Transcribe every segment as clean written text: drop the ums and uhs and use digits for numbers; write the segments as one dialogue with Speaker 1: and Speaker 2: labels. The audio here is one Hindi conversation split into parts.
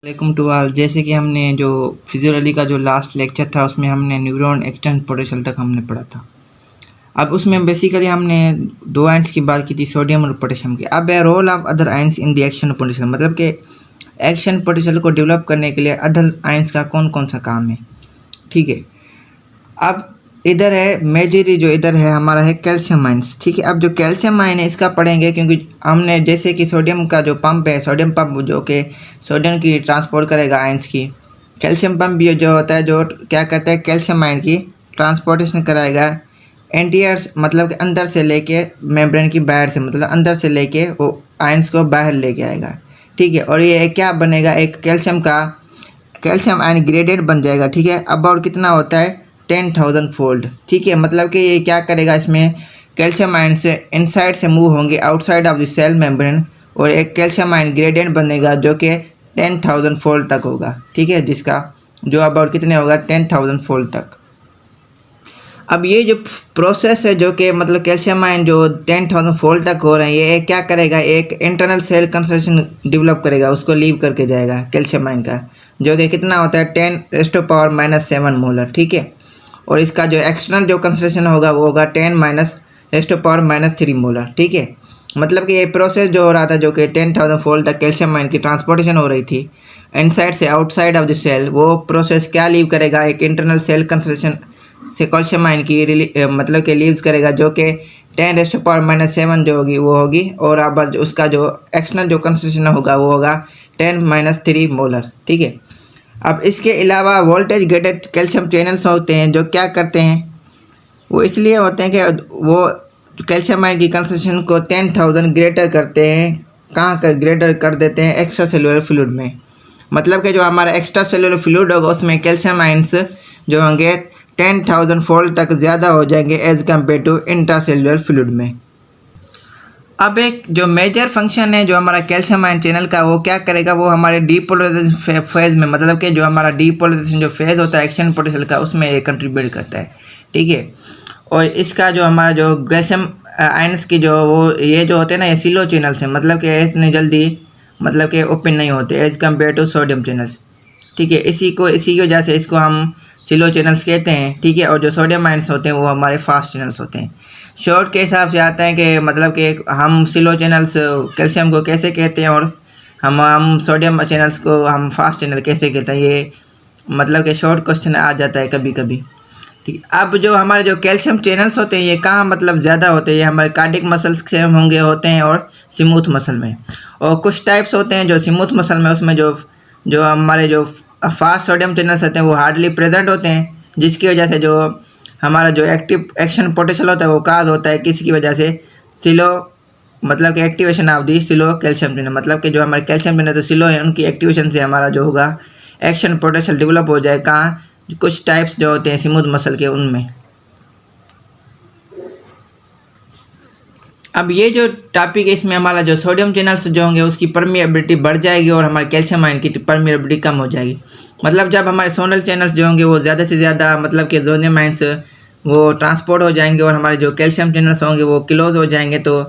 Speaker 1: Welcome to all. जैसे कि हमने जो फिजियोलॉजी का जो लास्ट लेक्चर था उसमें हमने न्यूरॉन एक्सटेंशन पोटेंशियल तक हमने पढ़ा था। अब उसमें बेसिकली हमने दो आयंस की बात की थी, सोडियम और पोटेशियम की। अब है role of other ions in the action potential, मतलब कि एक्शन पोटेंशियल को डेवलप करने के लिए अदर आयंस का कौन कौन सा काम है। ठीक है, अब इधर है मेजर, जो इधर है हमारा है कैल्शियम आयंस। ठीक है, अब जो कैल्शियम आयन है इसका पढ़ेंगे, क्योंकि हमने जैसे कि सोडियम का जो पंप है, सोडियम पंप जो कि सोडियम की ट्रांसपोर्ट करेगा आयंस की, कैल्शियम पंप भी जो होता है जो क्या करता है कैल्शियम आयन की ट्रांसपोर्टेशन कराएगा एंटीयर्स, मतलब कि अंदर से लेके मेम्ब्रेन की बाहर से, मतलब अंदर से लेके वो आयंस को बाहर लेके आएगा। ठीक है, और ये क्या बनेगा, एक कैल्शियम आयन ग्रेडेड बन जाएगा। ठीक है, अबाउट कितना होता है 10,000 फोल्ड। ठीक है, मतलब कि ये क्या करेगा, इसमें कैल्शियम आयन से इनसाइड से मूव होंगे outside of the cell membrane, और एक कैल्शियम आयन ग्रेडियंट बनेगा जो कि 10,000 फोल्ड तक होगा। ठीक है, जिसका जो अबाउट कितने होगा 10,000 फोल्ड तक। अब ये जो प्रोसेस है जो कि मतलब कैल्शियम आयन जो 10,000 फोल्ड तक हो रहे हैं, ये क्या करेगा, एक इंटरनल सेल कंसंट्रेशन डेवलप करेगा, उसको लीव करके जाएगा कैल्शियम आयन का, जो कि कितना होता है 10⁻⁻7 मोलर। ठीक है, और इसका जो एक्सटर्नल जो कंसंट्रेशन होगा वो होगा 10⁻⁻3 मोलर। ठीक है, मतलब कि ये प्रोसेस जो हो रहा था जो कि 10,000 फोल्ड तक कैल्शियम आयन की ट्रांसपोर्टेशन हो रही थी इनसाइड से आउटसाइड ऑफ द सेल, वो प्रोसेस क्या लीव करेगा, एक इंटरनल सेल कंसंट्रेशन से कैल्शियम आयन की मतलब कि लीव्स करेगा, जो कि 10⁻⁻7 जो होगी वो होगी, और अब उसका जो एक्सटर्नल जो कंसंट्रेशन होगा वो होगा 10⁻3 मोलर। ठीक है, अब इसके अलावा वोल्टेज गेटेड कैल्शियम चैनल्स होते हैं जो क्या करते हैं, वो इसलिए होते हैं कि वो कैल्शियम आयन की कंसंट्रेशन को 10,000 ग्रेटर करते हैं। कहाँ कर ग्रेटर कर देते हैं, एक्स्ट्रा सेलुलर फ्लूइड में, मतलब कि जो हमारा एक्स्ट्रा सेलुलर फ्लूइड होगा उसमें कैल्शियम आयंस जो होंगे 10,000 फोल्ड तक ज़्यादा हो जाएंगे as compare to intracellular fluid में। अब एक जो मेजर फंक्शन है जो हमारा कैल्शियम आयन चैनल का, वो क्या करेगा, वो हमारे डीपोलराइजेशन फेज में, मतलब कि जो हमारा डीपोलराइजेशन जो फेज होता है एक्शन पोटेंशियल का, उसमें ये कंट्रीब्यूट करता है। ठीक है, और इसका जो हमारा जो कैल्शियम आयन्स की जो वो ये जो होते हैं ना, ये सिलो चैनल्स हैं, मतलब कि इतनी जल्दी मतलब कि ओपन नहीं होते as compare to sodium channels. ठीक है, इसी की वजह से इसको हम सिलो चैनल्स कहते हैं। ठीक है, और जो सोडियम आयन्स होते हैं वो हमारे फास्ट चैनल्स होते हैं। शॉर्ट के हिसाब से आता है कि मतलब कि हम सिलो चैनल्स कैल्शियम को कैसे कहते हैं, और हम सोडियम चैनल्स को हम फास्ट चैनल कैसे कहते हैं, ये मतलब कि शॉर्ट क्वेश्चन आ जाता है कभी कभी। ठीक, अब जो हमारे जो कैल्शियम चैनल्स होते हैं ये कहाँ मतलब ज़्यादा होते हैं, ये हमारे कार्डिक मसल्स से होते हैं और स्मूथ मसल में, और कुछ टाइप्स होते हैं जो स्मूथ मसल में, उसमें जो हमारे जो फास्ट सोडियम चैनल्स होते हैं वो हार्डली प्रेजेंट होते हैं, जिसकी वजह से जो हमारा जो एक्टिव एक्शन पोटेंशियल होता है वो काज होता है किसकी वजह से, सिलो, मतलब कि activation of the slow calcium channel, मतलब कि जो हमारे कैल्शियम चैनल तो सिलो है उनकी एक्टिवेशन से हमारा जो होगा एक्शन पोटेंशियल डेवलप हो जाए। कहाँ, कुछ टाइप्स जो होते हैं स्मूथ मसल के उनमें। अब ये जो टॉपिक है इसमें हमारा जो सोडियम चैनल्स जो होंगे उसकी परमिएबिलिटी बढ़ जाएगी और हमारे कैल्शियम आयन की परमिएबिलिटी कम हो जाएगी। मतलब जब हमारे सोनल चैनल्स जो होंगे वो ज़्यादा से ज़्यादा मतलब कि सोडियम आयन्स वो ट्रांसपोर्ट हो जाएंगे, और हमारे जो कैल्शियम चैनल्स होंगे वो क्लोज हो जाएंगे, तो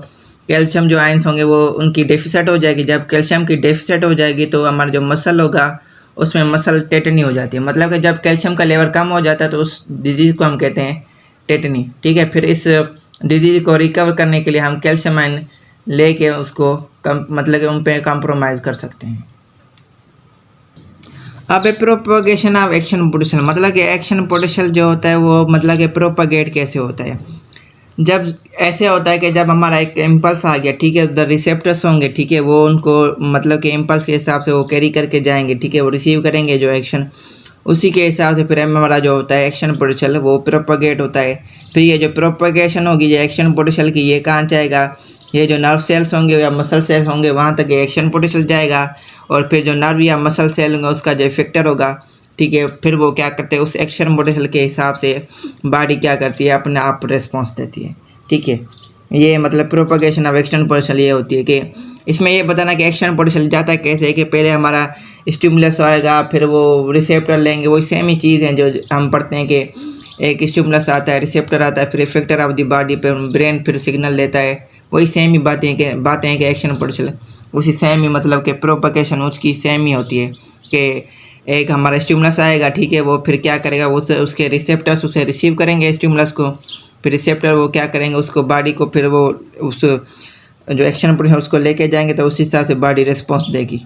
Speaker 1: कैल्शियम जो आयन्स होंगे वो उनकी डेफिसिट हो जाएगी। जब कैल्शियम की डेफिसिट हो जाएगी तो हमारा जो मसल होगा उसमें मसल टेटनी हो जाती है, मतलब कि जब कैल्शियम का लेवल कम हो जाता है तो उस डिजीज़ को हम कहते हैं टेटनी। ठीक है, फिर इस डिजीज़ को रिकवर करने के लिए हम कैल्शियम आयन लेके उसको मतलब कि उन पे कंप्रोमाइज़ कर सकते हैं। अब प्रोपगेशन ऑफ एक्शन पोटेंशियल, मतलब कि एक्शन पोटेंशियल जो होता है वो मतलब कि प्रोपगेट कैसे होता है, जब ऐसे होता है कि जब हमारा एक इम्पल्स आ गया, ठीक है, उधर रिसेप्टर्स होंगे, ठीक है, वो उनको मतलब कि इम्पल्स के हिसाब से वो कैरी करके जाएंगे, ठीक है, वो रिसीव करेंगे जो एक्शन, उसी के हिसाब से फिर हमारा जो होता है एक्शन पोटेंशियल वो प्रोपगेट होता है। फिर ये जो प्रोपगेशन होगी जो एक्शन पोटेंशियल की, ये कहाँ जाएगा, ये जो नर्व सेल्स होंगे या मसल सेल्स होंगे वहाँ तक ये एक्शन पोटेंशियल जाएगा, और फिर जो नर्व या मसल सेल होगा उसका जो इफेक्टर होगा, ठीक है, फिर वो क्या करते हैं उस एक्शन पोटेंशियल के हिसाब से बॉडी क्या करती है, अपने आप रिस्पॉन्स देती है। ठीक है, ये मतलब प्रोपगेशन ऑफ एक्शन पोटेंशियल ये होती है कि इसमें ये बताना कि एक्शन पोटेंशियल जाता है कैसे है कि पहले हमारा स्टिमुलस आएगा, फिर वो रिसेप्टर लेंगे, वही सेम ही चीज़ है जो हम पढ़ते हैं कि एक स्टिमुलस आता है, रिसेप्टर आता है, फिर इफेक्टर ऑफ द बॉडी पे ब्रेन फिर सिग्नल लेता है, वही सेम ही बातें हैं कि एक्शन पोटेंशियल उसी सेम ही मतलब कि प्रोपगेशन उसकी सेम ही होती है कि एक हमारा स्टिमुलस आएगा, ठीक है, वो फिर क्या करेगा, वो उसके रिसेप्टर्स उसे रिसीव करेंगे स्टिमुलस को, फिर रिसेप्टर वो क्या करेंगे, उसको बॉडी को फिर वो उस जो एक्शन पोटेंशियल उसको लेके जाएंगे तो उस हिसाब से बॉडी रिस्पॉन्स देगी।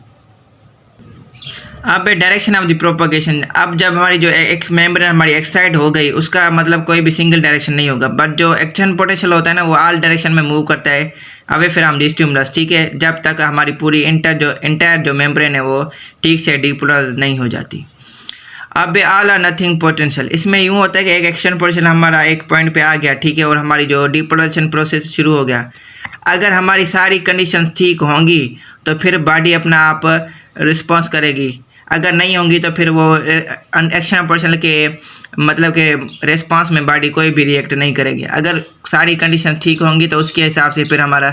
Speaker 1: अब डायरेक्शन ऑफ द प्रोपगेशन, अब जब हमारी जो एक मेम्ब्रेन हमारी एक्साइट हो गई उसका मतलब कोई भी सिंगल डायरेक्शन नहीं होगा, बट जो एक्शन पोटेंशियल होता है ना वो ऑल डायरेक्शन में मूव करता है अवे फ्रॉम द स्टिमुलस, ठीक है, जब तक हमारी पूरी इंटायर जो मेम्ब्रेन है वो ठीक से डीपोलराइज नहीं हो जाती। अब ऑल और नथिंग पोटेंशियल, इसमें यूँ होता है कि एक एक्शन पोटेंशियल हमारा एक पॉइंट पे आ गया, ठीक है, और हमारी जो डीपोलराइजेशन प्रोसेस शुरू हो गया, अगर हमारी सारी कंडीशन ठीक होंगी तो फिर बॉडी अपना आप रिस्पॉन्स करेगी, अगर नहीं होंगी तो फिर वो एक्शन पोटेंशियल के मतलब के रिस्पांस में बॉडी कोई भी रिएक्ट नहीं करेगी। अगर सारी कंडीशन ठीक होंगी तो उसके हिसाब से फिर हमारा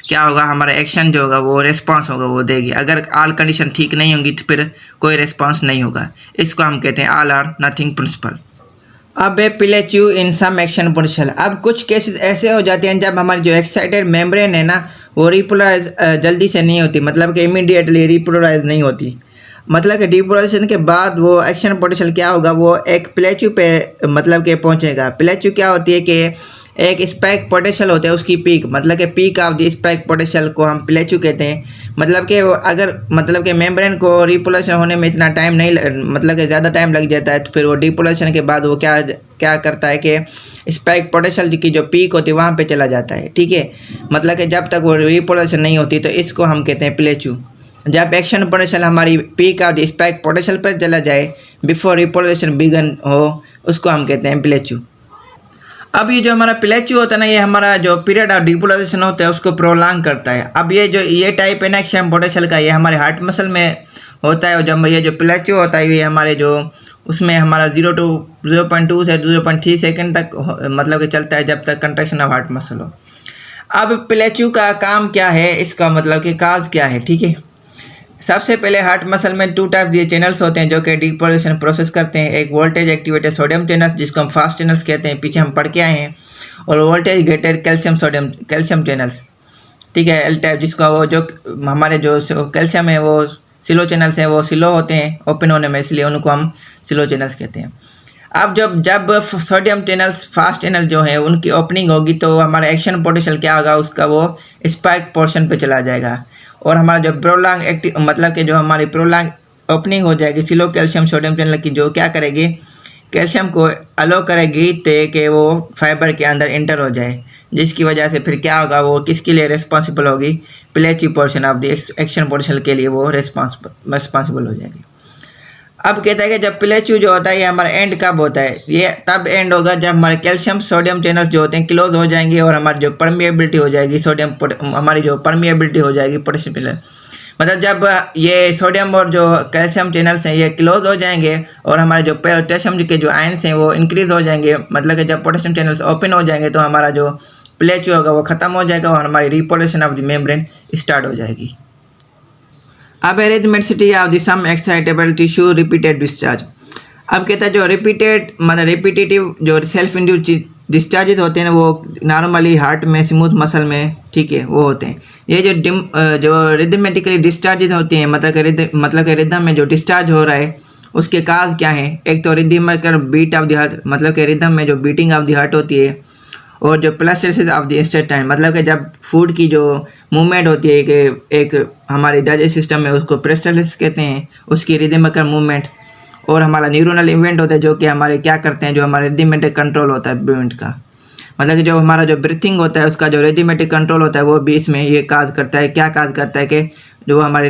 Speaker 1: क्या होगा, हमारा एक्शन जो होगा वो रिस्पांस होगा वो देगी, अगर ऑल कंडीशन ठीक नहीं होंगी तो फिर कोई रिस्पांस नहीं होगा। इसको हम कहते हैं ऑल और नथिंग प्रिंसिपल। अब है plateau in some action potential, अब कुछ केसेस ऐसे हो जाते हैं जब हमारी जो एक्साइटेड मेम्ब्रेन है ना वो रिपोलराइज जल्दी से नहीं होती, मतलब कि इमीडिएटली रिपोलराइज नहीं होती, मतलब कि डीपोलराइजेशन के बाद वो एक्शन पोटेंशियल क्या होगा, वो एक प्लेच्यू पे मतलब कि पहुंचेगा। प्लेच्यू क्या होती है कि एक स्पाइक पोटेंशियल होता है उसकी पीक, मतलब कि peak of the spike potential को हम प्लेच्यू कहते हैं। मतलब कि अगर मतलब कि मेम्ब्रेन को रिपोलराइजेशन होने में इतना टाइम नहीं मतलब कि ज़्यादा टाइम लग जाता है तो फिर वो डीपोलराइजेशन के बाद वो क्या करता है कि स्पाइक पोटेंशियल की जो पीक होती है वहाँ पे चला जाता है, ठीक है, मतलब कि जब तक वो रिपोलराइजेशन नहीं होती तो इसको हम कहते हैं प्लेच्यू। जब एक्शन पोटेंशियल हमारी peak of the spike potential पर चला जाए बिफोर रिपोलराइजेशन बिगन हो उसको हम कहते हैं प्लेच्यू। अब ये जो हमारा प्लेच्यू होता है ना ये हमारा जो पीरियड ऑफ डीपोलराइजेशन होता है उसको प्रोलॉन्ग करता है। अब ये टाइप है ना एक्शन पोटेंशियल का, ये हमारे हार्ट मसल में होता है, और जब ये जो प्लेच्यू होता है ये हमारे जो उसमें हमारा 0.2 से 0.3 सेकेंड तक मतलब कि चलता है जब तक कंट्रैक्शन ऑफ हार्ट मसल हो। अब प्लेच्यू का काम क्या है, इसका मतलब कि काज क्या है, ठीक है। सबसे पहले हार्ट मसल में 2 टाइप के चैनल्स होते हैं जो कि डीपोलराइजेशन प्रोसेस करते हैं, एक वोल्टेज एक्टिवेटेड सोडियम चैनल्स जिसको हम फास्ट चैनल्स कहते हैं, पीछे हम पढ़ के आए हैं, और वोल्टेज गेटेड कैल्शियम चैनल्स, ठीक है, एल टाइप, जिसका वो जो हमारे जो कैल्शियम है वो स्लो चैनल्स हैं, वो स्लो होते हैं ओपन होने में, इसलिए उनको हम स्लो चैनल्स कहते हैं। अब जब सोडियम चैनल्स फास्ट चैनल जो है उनकी ओपनिंग होगी तो हमारा एक्शन पोटेंशियल क्या होगा, उसका वो स्पाइक पोर्शन पे चला जाएगा, और हमारा जो प्रोलॉन्ग मतलब कि जो हमारी प्रोलॉन्ग ओपनिंग हो जाएगी स्लो कैल्शियम सोडियम चैनल की, जो क्या करेगी कैल्शियम को अलो करेगी कि वो फाइबर के अंदर इंटर हो जाए, जिसकी वजह से फिर क्या होगा, वो किसके लिए रिस्पॉन्सिबल होगी, plateau portion of the action potential के लिए वो रिस्पॉन्सिबल हो जाएगी। अब कहता है कि जब प्लेच्यू जो होता है ये हमारा एंड कब होता है, ये तब एंड होगा जब हमारे कैल्शियम सोडियम चैनल्स जो होते हैं क्लोज हो जाएंगे और हमारी जो परमिएबिलिटी हो जाएगी हमारी जो परमिएबिलिटी हो जाएगी पोटेंशियल, मतलब जब ये सोडियम और जो कैल्शियम चैनल्स हैं ये क्लोज हो जाएंगे और हमारे जो पोटेशियम के जो आयंस हैं वो इंक्रीज हो जाएंगे, मतलब कि जब पोटेशियम चैनल्स ओपन हो जाएंगे तो हमारा जो प्लेच्यू होगा वो ख़त्म हो जाएगा और हमारी repolarization of the membrane start हो जाएगी। अब arrhythmicity of the some excitable tissue repeated discharge, अब कहता है जो रिपीटेटिव जो सेल्फ इंड्यूस्ड डिस्चार्जेस होते हैं वो नॉर्मली हार्ट में स्मूथ मसल में, ठीक है, वो होते हैं। ये जो रिदमेटिकली डिस्चार्जेस होती हैं मतलब कि रिदम में जो डिस्चार्ज हो रहा है उसके काज क्या है, एक तो rhythmical beat of the heart, मतलब कि रिदम में जो बीटिंग ऑफ द हार्ट होती है, और जो प्लस्टेसिस ऑफ द इंटेस्टाइन, मतलब कि जब फूड की जो मूवमेंट होती है कि एक हमारे डाइजेस्ट सिस्टम में उसको प्रेस्टेसिस कहते हैं, उसकी रिदमिकल मूवमेंट, और हमारा न्यूरोनल इवेंट होता है जो कि हमारे क्या करते हैं, जो हमारे रिदमेटिक कंट्रोल होता है मूवमेंट का, मतलब कि जो हमारा जो ब्रीथिंग होता है उसका जो रिदमेटिक कंट्रोल होता है वो भी इसमें ये काज करता है। क्या काज करता है कि जो हमारे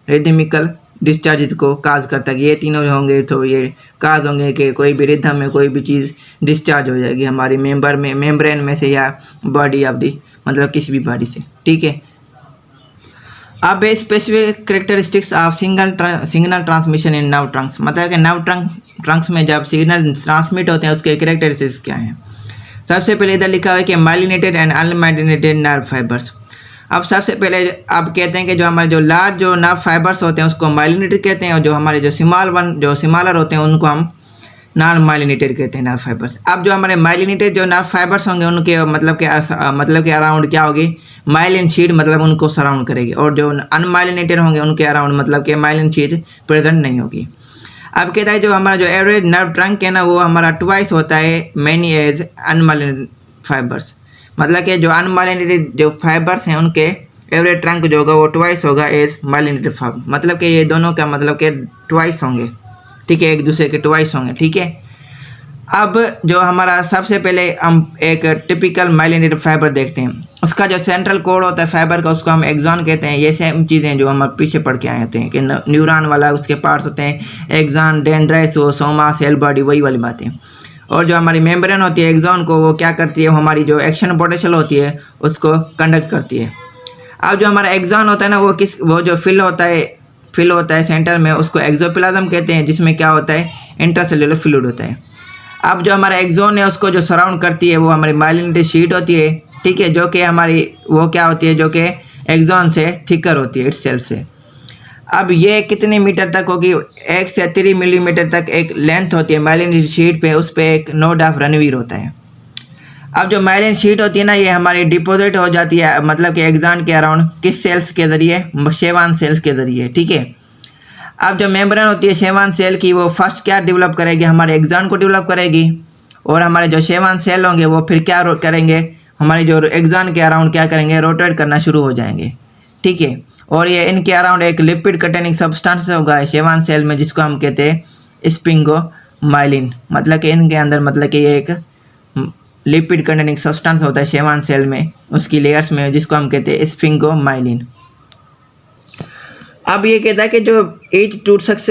Speaker 1: रिदमिकल डिस्चार्जेस को काज करता है कि ये तीनों होंगे तो ये काज होंगे कि कोई भी रिदम में कोई भी चीज़ डिस्चार्ज हो जाएगी हमारी मेम्ब्रेन में से या बॉडी ऑफ दी मतलब किसी भी बॉडी से, ठीक है। अब specific characteristics of signal transmission in nerve Trunks, मतलब कि नर्व ट्रंक्स में जब सिग्नल ट्रांसमिट होते हैं उसके करेक्टरिस्टिक्स क्या हैं। सबसे पहले इधर लिखा हुआ है कि myelinated and unmyelinated nerve fibres. अब सबसे पहले आप कहते हैं कि जो हमारे जो लार्ज जो नर्व फाइबर्स होते हैं उसको माइलिनेटेड कहते हैं, और जो हमारे जो स्मॉलर होते हैं उनको हम नॉन माइलिनेटेड कहते हैं नर्व फाइबर्स। अब जो हमारे माइलिनेटेड जो नर्व फाइबर्स होंगे उनके मतलब के अराउंड क्या होगी, माइलिन शीट मतलब उनको सराउंड करेगी, और जो अनमाइलिनेटेड होंगे उनके अराउंड मतलब कि माइलिन शीट प्रेजेंट नहीं होगी। अब कहता है जो हमारा जो एवरेज नर्व ट्रंक है ना वो हमारा ट्वाइस होता है मैनी एज अनमाइलिनेटेड फाइबर्स, मतलब कि जो अनमाइलिनेटेड जो फाइबर्स हैं उनके एवरेज ट्रंक जो होगा वो ट्वाइस होगा एज माइलिनेटेड फाइबर, मतलब कि ये दोनों का मतलब कि ट्वाइस होंगे, ठीक है, एक दूसरे के ट्वाइस होंगे, ठीक है। अब जो हमारा सबसे पहले हम एक टिपिकल माइलिनेटेड फाइबर देखते हैं, उसका जो सेंट्रल कोड होता है फाइबर का उसको हम एक्सॉन कहते हैं। ये सेम चीज़ें जो हम पीछे पढ़ के आए होते हैं कि न्यूरॉन वाला उसके पार्ट्स होते हैं, axon, dendrites, soma, cell body, वही वाली बातें। और जो हमारी मेम्ब्रेन होती है एक्सॉन को वो क्या करती है, वो हमारी जो एक्शन पोटेंशियल होती है उसको कंडक्ट करती है। अब जो हमारा एक्सॉन होता है ना वो जो फिल होता है सेंटर में, उसको एक्सोप्लाज्म कहते हैं, जिसमें क्या होता है इंट्रासेल्युलर फ्लूइड होता है। अब जो हमारा एक्सॉन है उसको जो सराउंड करती है वो हमारी माइलिनेटेड शीट होती है, ठीक है, जो कि हमारी वो क्या होती है, जो कि एक्सॉन से थिकर होती है इटसेल्फ से। अब ये कितने मीटर तक होगी, 1 से 3 मिलीमीटर तक एक लेंथ होती है माइलिनेटेड शीट पे, उस पर एक नोड ऑफ रणवीर होता है। अब जो माइलिन शीट होती है ना ये हमारी डिपॉजिट हो जाती है मतलब कि एक्सॉन के अराउंड किस सेल्स के ज़रिए, शेवान सेल्स के ज़रिए, ठीक है। अब जो मेम्ब्रेन होती है शेवान सेल की वो फर्स्ट क्या डेवलप करेगी, हमारे एक्सॉन को डेवलप करेगी, और हमारे जो शेवान सेल होंगे वो फिर क्या करेंगे, हमारे जो एक्सॉन के अराउंड क्या करेंगे, रोटेट करना शुरू हो जाएंगे, ठीक है। और ये इनके अराउंड एक लिपिड कंटेनिंग सब्सटेंस होगा शेवान सेल में, जिसको हम कहते हैं स्पिंगोमाइलिन, मतलब कि इनके अंदर मतलब कि ये एक लिपिड कंटेनिंग सब्सटेंस होता है शेवान सेल में, उसकी लेयर्स में, जिसको हम कहते हैं स्पिंगोमाइलिन। अब ये कहता है कि जो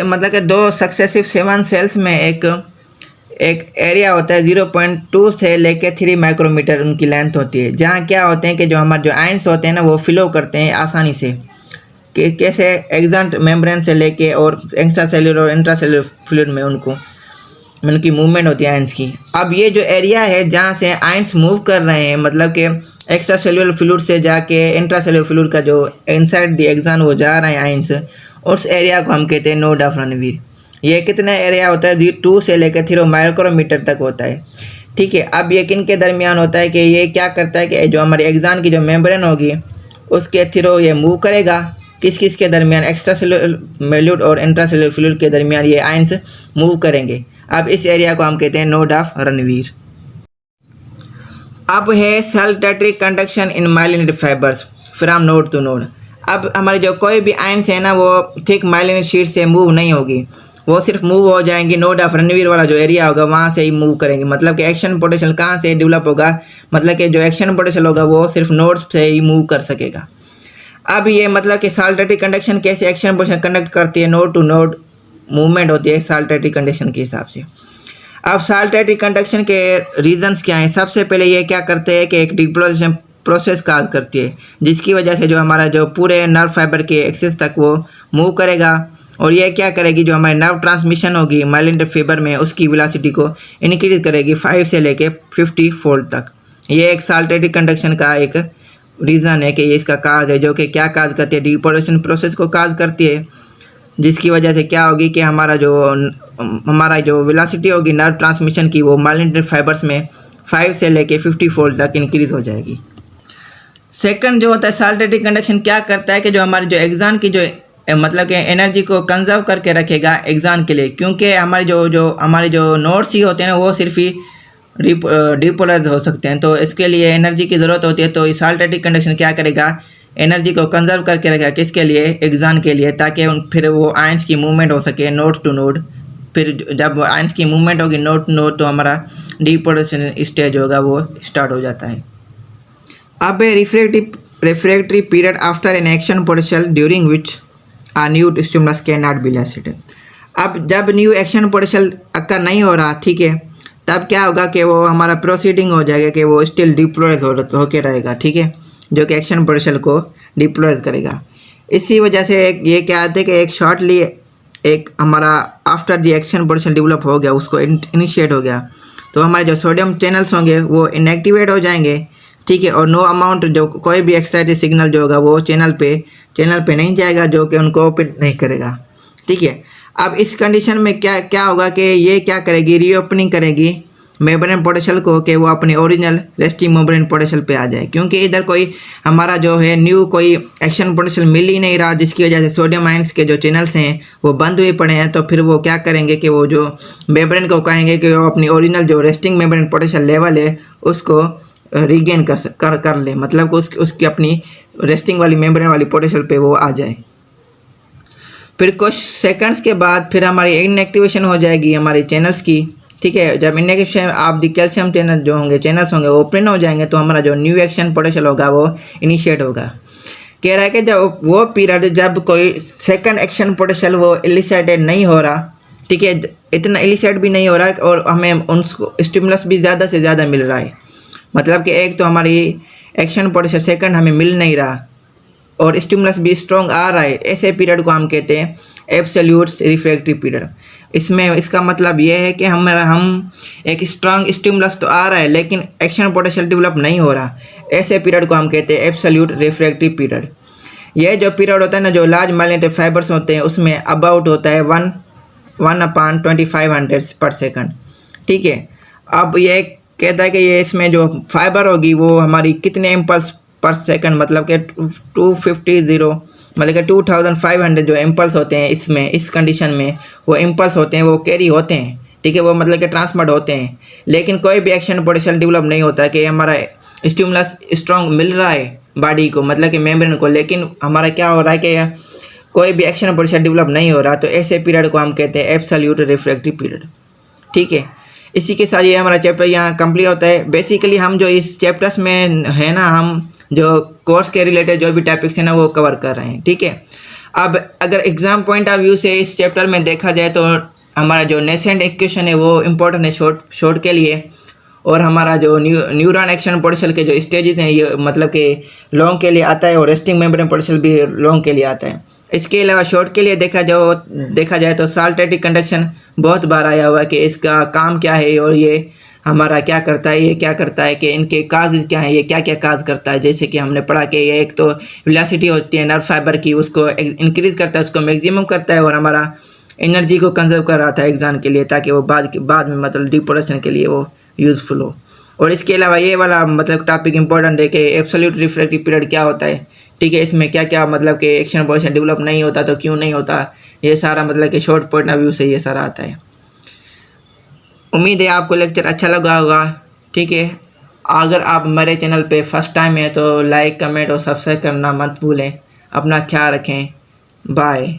Speaker 1: मतलब कि 2 सक्सेसिव शेवान सेल्स में एक एरिया होता है 0.2 से लेके 3 माइक्रोमीटर उनकी लेंथ होती है, जहाँ क्या होते हैं कि जो हमारे जो आयंस होते हैं ना वो फ्लो करते हैं आसानी से, कि कैसे एक्सॉन मेम्ब्रेन से लेके और एक्स्ट्रा सेल्युलर और इंट्रासेल्युलर फ्लूइड में उनकी मूवमेंट होती है आयंस की। अब ये जो एरिया है जहाँ से आयंस मूव कर रहे हैं, मतलब कि एक्स्ट्रा सेल्युलर फ्लूइड से जाके इंट्रासेल्युलर फ्लूइड का जो इनसाइड द एक्सॉन वो जा रहे हैं आयंस, उस एरिया को हम कहते हैं नोड ऑफ रणवीर। ये कितना एरिया होता है, 2 से लेकर 3 माइक्रोमीटर तक होता है, ठीक है। अब ये किन के दरमियान होता है कि ये क्या करता है कि जो हमारे एक्सॉन की जो मेम्ब्रेन होगी उसके थ्रू ये मूव करेगा, किस के दरमियान, एक्स्ट्रा सेल्युलर फ्लूइड और इंट्रासेल्युलर फ्लूइड के दरमियान ये आयंस मूव करेंगे। अब इस एरिया को हम कहते हैं नोड ऑफ रणवीर। अब है saltatory conduction in myelinated fibres from node to node. अब हमारे जो कोई भी आयंस है ना वो थिक माइलिनेटेड शीट से मूव नहीं होगी, वो सिर्फ मूव हो जाएंगी नोड ऑफ रणवीर वाला जो एरिया होगा वहाँ से ही मूव करेंगे। मतलब कि एक्शन पोटेंशियल कहाँ से डेवलप होगा, मतलब कि जो एक्शन पोटेंशियल होगा वो सिर्फ नोड्स से ही मूव कर सकेगा। अब ये मतलब कि सेल टर्टरी कंडक्शन कैसे एक्शन पोटेंशियल कंडक्ट करती है, नोड टू नोड मूवमेंट होती है सेल टर्टरी कंडक्शन के हिसाब से। अब सेल टर्टरी कंडक्शन के रीजंस क्या हैं, सबसे पहले ये क्या करते हैं कि एक डिपोलराइजेशन प्रोसेस काज करती है, जिसकी वजह से जो हमारा जो पूरे नर्व फाइबर के एक्सिस तक वो मूव करेगा, और ये क्या करेगी, जो हमारी नर्व ट्रांसमिशन होगी माइलिनेटेड फाइबर में उसकी वेलोसिटी को इंक्रीज करेगी 5 से लेके 50 फोल्ड तक। ये एक सेल टर्टरी कंडक्शन का एक रीज़न है कि ये इसका काज है, जो कि क्या काज करती है, डिपोलराइजेशन प्रोसेस को काज करती है, जिसकी वजह से क्या होगी कि हमारा जो वेलोसिटी होगी नर्व ट्रांसमिशन की वो माइलिनेटेड फाइबर्स में 5 से लेके 50 फोल्ड तक इंक्रीज हो जाएगी। सेकंड जो होता है सेल टर्टरी कंडक्शन क्या करता है कि जो हमारे जो एक्सॉन की जो मतलब कि एनर्जी को कंजर्व करके रखेगा एक्सॉन के लिए, क्योंकि हमारे जो नोड्स ही होते हैं ना वो सिर्फ ही डिपोलराइज हो सकते हैं, तो इसके लिए एनर्जी की ज़रूरत होती है। तो इस सेल टर्टरी कंडक्शन क्या करेगा, एनर्जी को कंजर्व करके रखेगा किसके लिए, एक्सॉन के लिए, ताकि फिर वो आयंस की मूवमेंट हो सके नोड टू नोड। फिर जब आयंस की मूवमेंट होगी नोड टू नोड तो हमारा डिपोलराइजेशन स्टेज होगा वो स्टार्ट हो जाता है। अब refractory period after an action potential during which a new stimulus can not be elicited. अब जब न्यू एक्शन पोटेंशियल अक्कर नहीं हो रहा, ठीक है, तब क्या होगा कि वो हमारा प्रोसीडिंग हो जाएगा कि वो स्टिल डिप्लॉयज होके रहेगा, ठीक है, जो कि एक्शन पोटेंशियल को डिप्लॉयज करेगा। इसी वजह से ये क्या आते हैं कि एक शॉर्टली एक हमारा after the action potential develop हो गया, उसको इनिशिएट हो गया, तो हमारे जो सोडियम चैनल्स होंगे वो इनएक्टिवेट हो जाएंगे, ठीक है, और नो अमाउंट जो कोई भी एक्साइटेड सिग्नल जो होगा वो चैनल पे नहीं जाएगा, जो कि उनको ओपन नहीं करेगा, ठीक है। अब इस कंडीशन में क्या होगा कि ये क्या करेगी, रीओपनिंग करेगी मेम्ब्रेन पोटेंशियल को कि वो अपने ओरिजिनल रेस्टिंग मेम्ब्रेन पोटेंशियल पे आ जाए, क्योंकि इधर कोई हमारा जो है न्यू कोई एक्शन पोटेंशियल मिल ही नहीं रहा, जिसकी वजह से सोडियम आयंस के जो चैनल्स हैं वो बंद हुए पड़े हैं। तो फिर वो क्या करेंगे कि वो जो मेम्ब्रेन को कहेंगे कि वो अपनी ओरिजिनल जो रेस्टिंग मेम्ब्रेन पोटेंशियल लेवल है उसको रीगेन कर ले, मतलब उसकी अपनी रेस्टिंग वाली मेम्ब्रेन वाली पोटेंशियल पे वो आ जाए। फिर कुछ सेकंड्स के बाद फिर हमारी इनएक्टिवेशन हो जाएगी हमारी चैनल्स की, ठीक है। जब इनएक्टिवेशन आप कैल्शियम चैनल जो होंगे चैनल्स होंगे वो ओपन हो जाएंगे, तो हमारा जो न्यू एक्शन पोटेंशियल होगा वो इनिशिएट होगा। कह रहा है कि जब वो पीरियड जब कोई सेकंड एक्शन पोटेंशियल वो इलिसाइटेड नहीं हो रहा, ठीक है, इतना इलिसाइट भी नहीं हो रहा और हमें उनको स्टिमुलस भी ज़्यादा से ज़्यादा मिल रहा है, मतलब कि एक तो हमारी एक्शन पोटेंशियल सेकंड हमें मिल नहीं रहा और स्टिमुलस भी स्ट्रॉन्ग आ रहा है, ऐसे पीरियड को हम कहते हैं एब्सोल्यूट रिफ्रैक्टरी पीरियड। इसमें इसका मतलब ये है कि हम एक स्ट्रॉन्ग स्टिमुलस तो आ रहा है लेकिन एक्शन पोटेंशियल डेवलप नहीं हो रहा, ऐसे पीरियड को हम कहते हैं एब्सोल्यूट रिफ्रैक्टरी पीरियड। यह जो पीरियड होता है ना, जो लार्ज माइलिनेटेड फाइबर्स होते हैं उसमें अबाउट होता है 1/2500 पर सेकंड, ठीक है। अब ये कहता है कि ये इसमें जो फाइबर होगी वो हमारी कितने इम्पल्स पर सेकंड, मतलब कि 250 मतलब कि 2500 जो इम्पल्स होते हैं इसमें, इस कंडीशन में वो इम्पल्स होते हैं वो कैरी होते हैं, ठीक है, वो मतलब कि ट्रांसमिट होते हैं। लेकिन कोई भी एक्शन पोटेंशियल डेवलप नहीं होता कि हमारा स्टिमुलस स्ट्रॉन्ग मिल रहा है बॉडी को, मतलब कि मेम्ब्रेन को, लेकिन हमारा क्या हो रहा है कि कोई भी एक्शन पोटेंशियल डेवलप नहीं हो रहा, तो ऐसे पीरियड को हम कहते हैं एब्सोल्यूट रिफ्रैक्टरी पीरियड, ठीक है। इसी के साथ ये हमारा चैप्टर यहाँ कंप्लीट होता है। बेसिकली हम जो इस चैप्टर्स में है ना, हम जो कोर्स के रिलेटेड जो भी टॉपिक्स हैं ना वो कवर कर रहे हैं, ठीक है। अब अगर एग्जाम पॉइंट ऑफ व्यू से इस चैप्टर में देखा जाए तो हमारा जो नेसेंट इक्वेशन है वो इम्पोर्टेंट है शॉर्ट के लिए, और हमारा जो न्यूरॉन एक्शन पोटेंशियल के जो स्टेजेस हैं ये मतलब कि लॉन्ग के लिए आता है, और रेस्टिंग मेम्ब्रेन पोटेंशियल भी लॉन्ग के लिए आता है। इसके अलावा शॉर्ट के लिए देखा जाए तो साल्टेटिक कंडक्शन बहुत बार आया हुआ है कि इसका काम क्या है और ये हमारा क्या करता है, ये क्या करता है, कि इनके काजेज क्या है, ये क्या क्या काज करता है। जैसे कि हमने पढ़ा कि ये एक तो वेलोसिटी होती है नर्व फाइबर की, उसको इंक्रीज करता है, उसको मैक्सिमम करता है, और हमारा एनर्जी को कंजर्व कर रहा था एग्जाम के लिए, ताकि वो बाद में मतलब डिप्रोडक्शन के लिए वो यूज़फुल हो। और इसके अलावा ये वाला मतलब टॉपिक इंपॉर्टेंट है कि एब्सोल्यूट रिफ्रैक्टरी पीरियड क्या होता है, ठीक है, इसमें क्या क्या मतलब कि एक्शन पोटेंशियल डेवलप नहीं होता तो क्यों नहीं होता, ये सारा मतलब कि शॉर्ट पॉइंट ऑफ व्यू से ये सारा आता है। उम्मीद है आपको लेक्चर अच्छा लगा होगा, ठीक है। अगर आप हमारे चैनल पे फर्स्ट टाइम है तो लाइक, कमेंट और सब्सक्राइब करना मत भूलें। अपना ख्याल रखें, बाय।